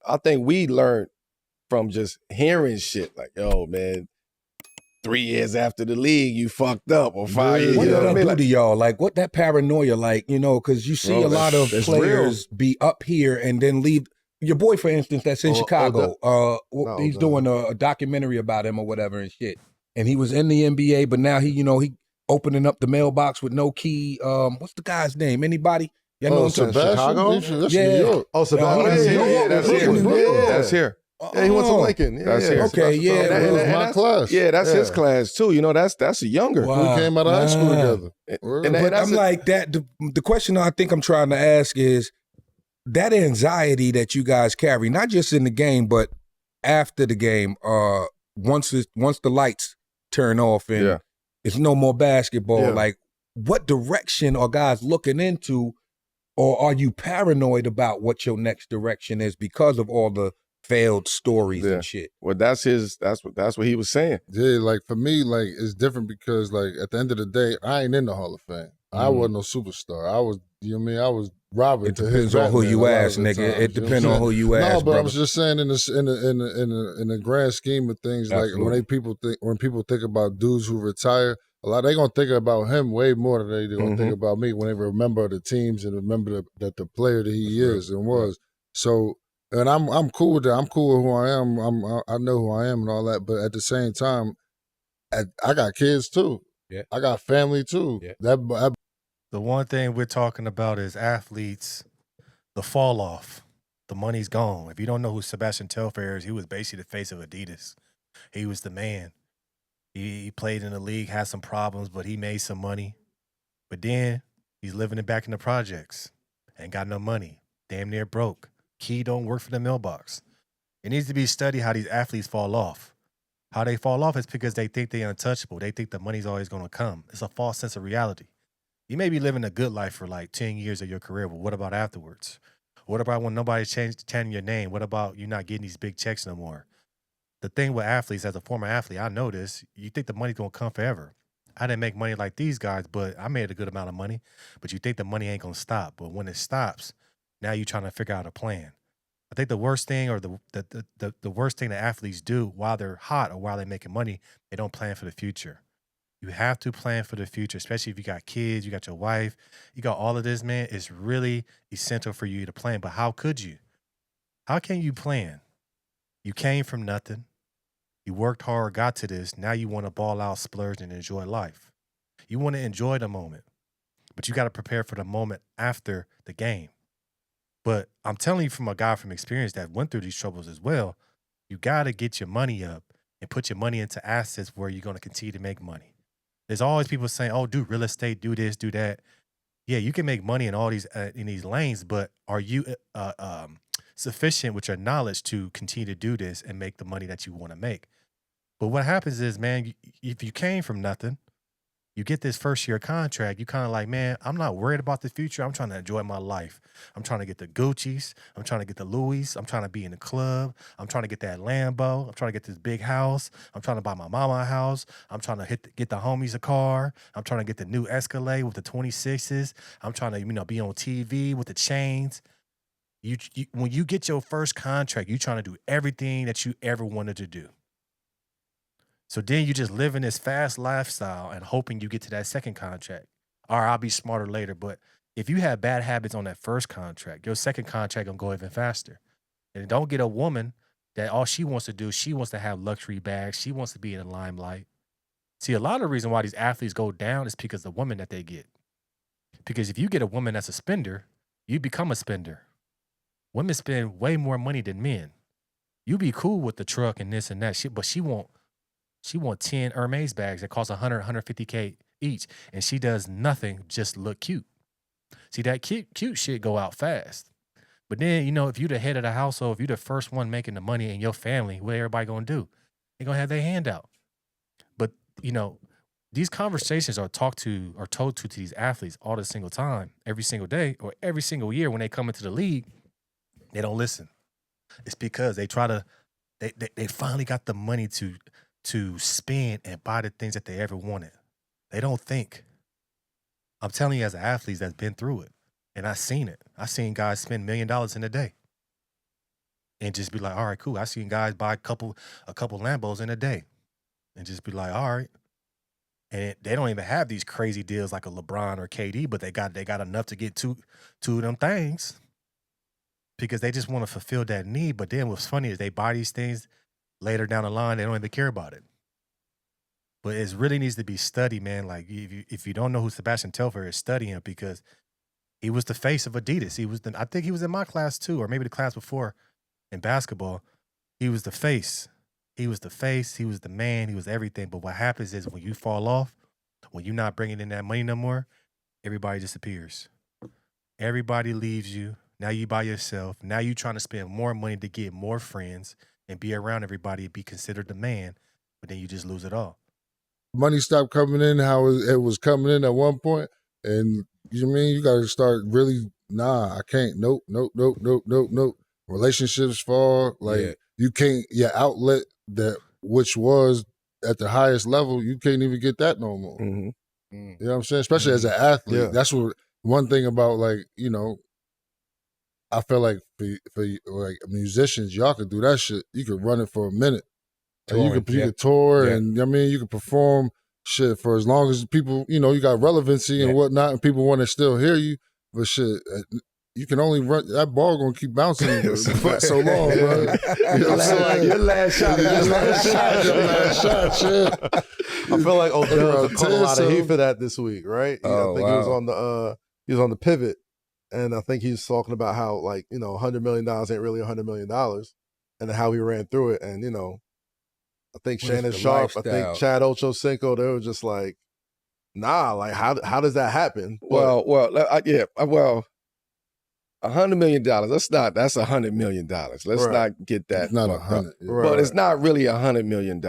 I think we learned from just hearing shit like, yo, man, 3 years after the league, you fucked up, or 5 years. What You know did what I that mean? do Like, to y'all? Like, what that paranoia like, you know, because you see a lot of that's players be up here and then leave. Your boy, for instance, that's in Chicago. He's doing a documentary about him or whatever and shit. And he was in the NBA, but now he opening up the mailbox with no key. What's the guy's name? Anybody? You know Chicago? That's New York. Oh, Sebastian. That's here. That's here. Yeah, he went to Lincoln. Yeah, that's here. Okay, yeah. That was my class. Yeah, that's his class too. You know, that's a younger. Wow. We came out of high school together. But I'm like that. The question I think I'm trying to ask is that anxiety that you guys carry, not just in the game, but after the game. Once the lights turn off and it's no more basketball. Like, what direction are guys looking into, or are you paranoid about what your next direction is because of all the failed stories and shit? Well, that's what he was saying. Yeah, like for me, like it's different because like at the end of the day, I ain't in the Hall of Fame. I wasn't no superstgrand. I was, you know what I mean? I was Robert. It depends on who you ask, nigga. It depends on who you ask. No, but brother. I was just saying in the grand scheme of things, Absolutely. like when people think about dudes who retire, a lot they gonna think about him way more than they gonna think about me when they remember the teams and remember that the player that he is and was. So. And I'm cool with that. I'm cool with who I am. I know who I am and all that. But at the same time, I got kids too. Yeah. I got family too. Yeah. The one thing we're talking about is athletes, the fall off. The money's gone. If you don't know who Sebastian Telfair is, he was basically the face of Adidas. He was the man. He played in the league, had some problems, but he made some money. But then he's living it back in the projects. Ain't got no money. Damn near broke. Key don't work for the mailbox. It needs to be studied how these athletes fall off. How they fall off is because they think they're untouchable. They think the money's always going to come. It's a false sense of reality. You may be living a good life for like 10 years of your career, but what about afterwards? What about when nobody's changing your name? What about you not getting these big checks no more? The thing with athletes, as a former athlete, I know this, you think the money's going to come forever. I didn't make money like these guys, but I made a good amount of money. But you think the money ain't going to stop. But when it stops, now you're trying to figure out a plan. I think the worst thing or the worst thing that athletes do while they're hot or while they're making money, they don't plan for the future. You have to plan for the future, especially if you got kids, you got your wife, you got all of this, man. It's really essential for you to plan. But how could you? How can you plan? You came from nothing. You worked hard, got to this. Now you want to ball out, splurge, and enjoy life. You want to enjoy the moment, but you got to prepare for the moment after the game. But I'm telling you from a guy from experience that went through these troubles as well, you got to get your money up and put your money into assets where you're going to continue to make money. There's always people saying, oh, do real estate, do this, do that. Yeah, you can make money in all these lanes, but are you sufficient with your knowledge to continue to do this and make the money that you want to make? But what happens is, man, if you came from nothing, you get this first year contract, you kind of like, man, I'm not worried about the future. I'm trying to enjoy my life. I'm trying to get the Gucci's. I'm trying to get the Louis. I'm trying to be in the club. I'm trying to get that Lambo. I'm trying to get this big house. I'm trying to buy my mama a house. I'm trying to get the homies a car. I'm trying to get the new Escalade with the 26s. I'm trying to, be on TV with the chains. You when you get your first contract, you're trying to do everything that you ever wanted to do. So then you just live in this fast lifestyle and hoping you get to that second contract. Or I'll be smarter later. But if you have bad habits on that first contract, your second contract gonna go even faster. And don't get a woman that all she wants to do, she wants to have luxury bags. She wants to be in the limelight. See, a lot of the reason why these athletes go down is because of the woman that they get. Because if you get a woman that's a spender, you become a spender. Women spend way more money than men. You be cool with the truck and this and that shit, but she want 10 Hermes bags that cost 100, 150K each. And she does nothing, just look cute. See, that cute shit go out fast. But then, if you're the head of the household, if you're the first one making the money in your family, what everybody gonna do? They're gonna have their hand out. But, these conversations are told to these athletes all the single time, every single day, or every single year when they come into the league, they don't listen. It's because they finally got the money to spend and buy the things that they ever wanted. They don't think. I'm telling you, as an athlete that's been through it, and I've seen it. I've seen guys spend $1 million in a day. and just be like, all right, cool. I seen guys buy a couple Lambos in a day, and just be like, all right. And they don't even have these crazy deals like a LeBron or KD, but they got enough to get two of them things because they just want to fulfill that need. But then what's funny is they buy these things later down the line, they don't even care about it. But it really needs to be studied, man. Like if you don't know who Sebastian Telfair is, study him because he was the face of Adidas. I think he was in my class too, or maybe the class before in basketball. He was the face. He was the face. He was the man. He was everything. But what happens is when you fall off, when you're not bringing in that money no more, everybody disappears. Everybody leaves you. Now you by yourself. Now you trying to spend more money to get more friends and be around everybody and be considered the man, but then you just lose it all. Money stopped coming in how it was coming in at one point, and you know what I mean? You got to start really, I can't. Nope. Relationships fall. Like, you can't, your outlet that which was at the highest level, you can't even get that no more. Mm-hmm. You know what I'm saying? Especially as an athlete. Yeah. That's what one thing about, like, you know, I feel like for like musicians, y'all could do that shit. You could run it for a minute. And you could tour and I mean you could perform shit for as long as people, you know, you got relevancy and whatnot, and people want to still hear you. But shit, you can only run that ball gonna keep bouncing for so long, bro. You know what I'm saying? Your last shot. Your last shot, shit. I feel like Odell caught a lot of heat for that this week, right? I think he was on the pivot, and I think he's talking about how, like, you know, $100 million ain't really $100 million, and how he ran through it, and you know. I think Shannon Sharp, I think Chad Ochocinco, they were just like, nah, like how does that happen? Well, $100 million. That's $100 million. Let's not get that. It's not 100. But it's not really $100 million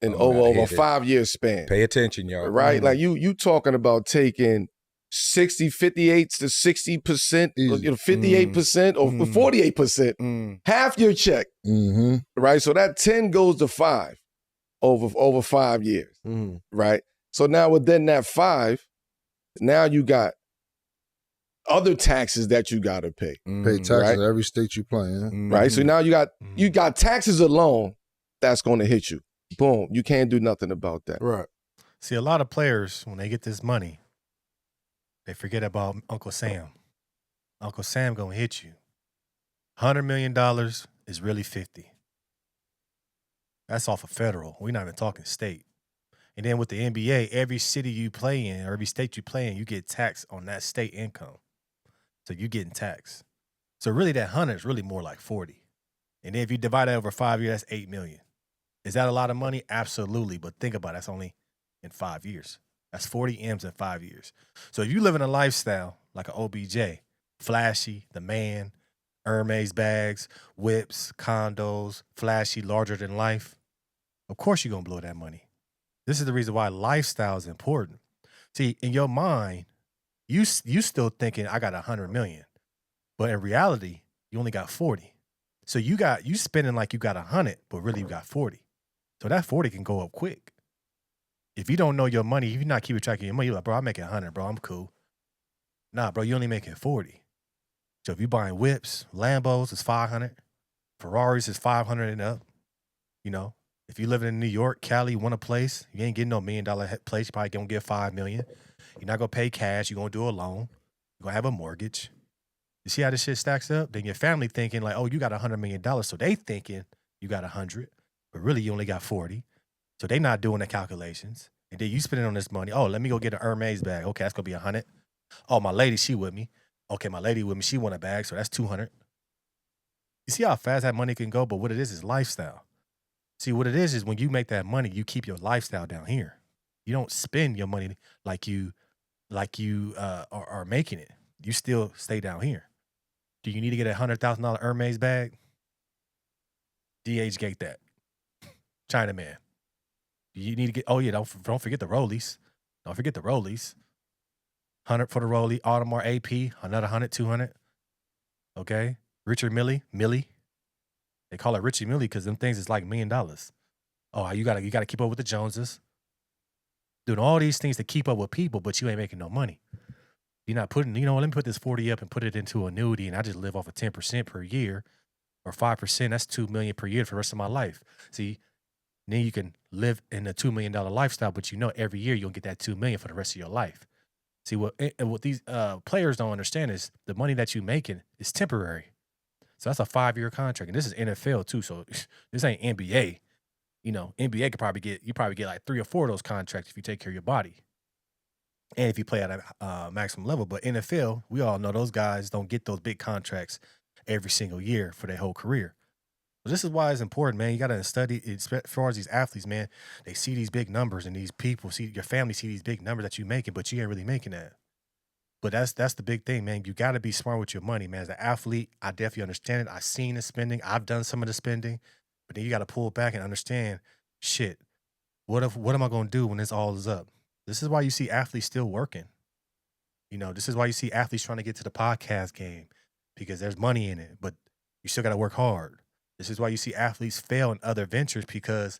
in over a 5-year span. Pay attention, y'all. Right? Like you talking about taking 58 to 60%, you know, 58% or 48%, half your check. Mm-hmm. Right? So that 10 goes to 5 over 5 years. Mm-hmm. Right? So now within that 5, now you got other taxes that you got to pay. Pay taxes in every state you play in. Right? So now you got taxes alone that's going to hit you. Boom. You can't do nothing about that. Right. See, a lot of players, when they get this money, they forget about Uncle Sam. Uncle Sam going to hit you. $100 million is really 50. That's off of federal. We're not even talking state. And then with the NBA, every city you play in or every state you play in, you get taxed on that state income. So you're getting taxed. So really that 100 is really more like 40. And then if you divide that over 5 years, that's 8 million. Is that a lot of money? Absolutely. But think about it, that's only in 5 years. That's 40 M's in 5 years. So if you live in a lifestyle like an OBJ, flashy, the man, Hermes bags, whips, condos, flashy, larger than life, of course you're going to blow that money. This is the reason why lifestyle is important. See, in your mind, you still thinking I got 100 million, but in reality, you only got 40. So you spending like you got 100, but really you got 40. So that 40 can go up quick. If you don't know your money, if you're not keeping track of your money, you're like, bro, I'm making 100, bro, I'm cool. Nah, bro, you only making 40. So if you're buying whips, Lambos, it's 500. Ferraris is 500 and up. You know, if you're living in New York, Cali, want a place, you ain't getting no $1 million place. You're probably going to get $5 million. You're not going to pay cash. You're going to do a loan. You're going to have a mortgage. You see how this shit stacks up? Then your family thinking like, oh, you got $100 million. So they thinking you got 100, but really you only got 40. So they not doing the calculations. And then you spending on this money. Oh, let me go get an Hermes bag. Okay, that's going to be 100. Oh, my lady, she with me. Okay, my lady with me. She want a bag, so that's 200. You see how fast that money can go? But what it is lifestyle. See, what it is when you make that money, you keep your lifestyle down here. You don't spend your money like you are making it. You still stay down here. Do you need to get a $100,000 Hermes bag? DH gate that. Chinaman. You need to get, oh yeah, don't forget the Rollies. Don't forget the Rollies. 100 for the Rollie, Audemars AP, another 100, 200. Okay? Richard Millie. They call it Richie Millie because them things is like $1 million. Oh, you gotta keep up with the Joneses. Doing all these things to keep up with people, but you ain't making no money. You're not putting, let me put this 40 up and put it into annuity and I just live off of 10% per year. or 5%, that's $2 million per year for the rest of my life. See, then you can live in a $2 million lifestyle, but you know every year you'll get that $2 million for the rest of your life. See, what these players don't understand is the money that you're making is temporary. So that's a 5-year contract, and this is NFL too. So this ain't NBA. You know, NBA could probably get like 3 or 4 of those contracts if you take care of your body, and if you play at a maximum level. But NFL, we all know those guys don't get those big contracts every single year for their whole career. So this is why it's important, man. You got to study as far as these athletes, man. They see these big numbers, and these people see your family see these big numbers that you're making, but you ain't really making that. But that's the big thing, man. You got to be smart with your money, man. As an athlete, I definitely understand it. I've seen the spending. I've done some of the spending, but then you got to pull back and understand, shit, what am I going to do when this all is up? This is why you see athletes still working. You know, this is why you see athletes trying to get to the podcast game, because there's money in it, but you still got to work hard. This is why you see athletes fail in other ventures, because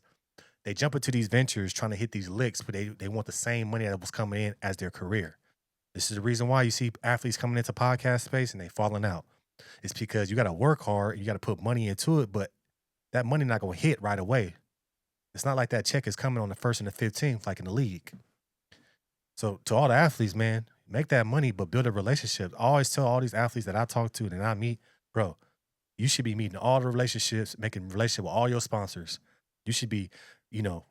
they jump into these ventures trying to hit these licks, but they want the same money that was coming in as their career. This is the reason why you see athletes coming into podcast space and they falling out. It's because you got to work hard, you got to put money into it, but that money not going to hit right away. It's not like that check is coming on the 1st and the 15th like in the league. So to all the athletes, man, make that money, but build a relationship. I always tell all these athletes that I talk to and I meet, bro, you should be meeting all the relationships, making relationship with all your sponsors. You should be, you know,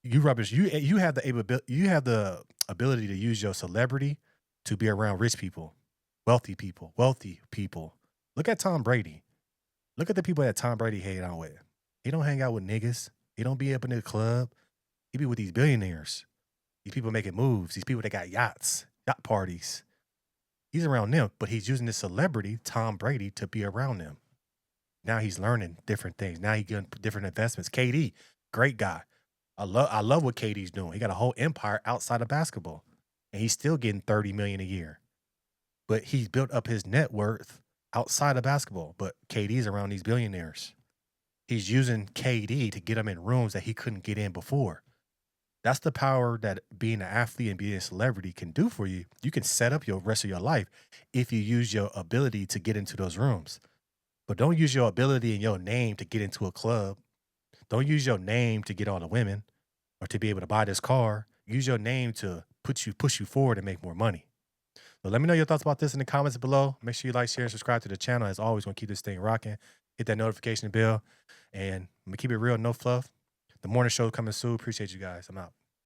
you have the ability to use your celebrity to be around rich people, wealthy people. Look at Tom Brady. Look at the people that Tom Brady hang out with. He don't hang out with niggas. He don't be up in the club. He be with these billionaires. These people making moves. These people that got yachts, yacht parties. He's around them, but he's using this celebrity, Tom Brady, to be around them. Now he's learning different things. Now he's getting different investments. KD, great guy. I love what KD's doing. He got a whole empire outside of basketball, and he's still getting $30 million a year. But he's built up his net worth outside of basketball. But KD's around these billionaires. He's using KD to get him in rooms that he couldn't get in before. That's the power that being an athlete and being a celebrity can do for you. You can set up your rest of your life if you use your ability to get into those rooms. But don't use your ability and your name to get into a club. Don't use your name to get all the women or to be able to buy this car. Use your name to push you forward and make more money. So let me know your thoughts about this in the comments below. Make sure you like, share, and subscribe to the channel. As always, we're going to keep this thing rocking. Hit that notification bell. And I'm going to keep it real, no fluff. The morning show coming soon. Appreciate you guys. I'm out.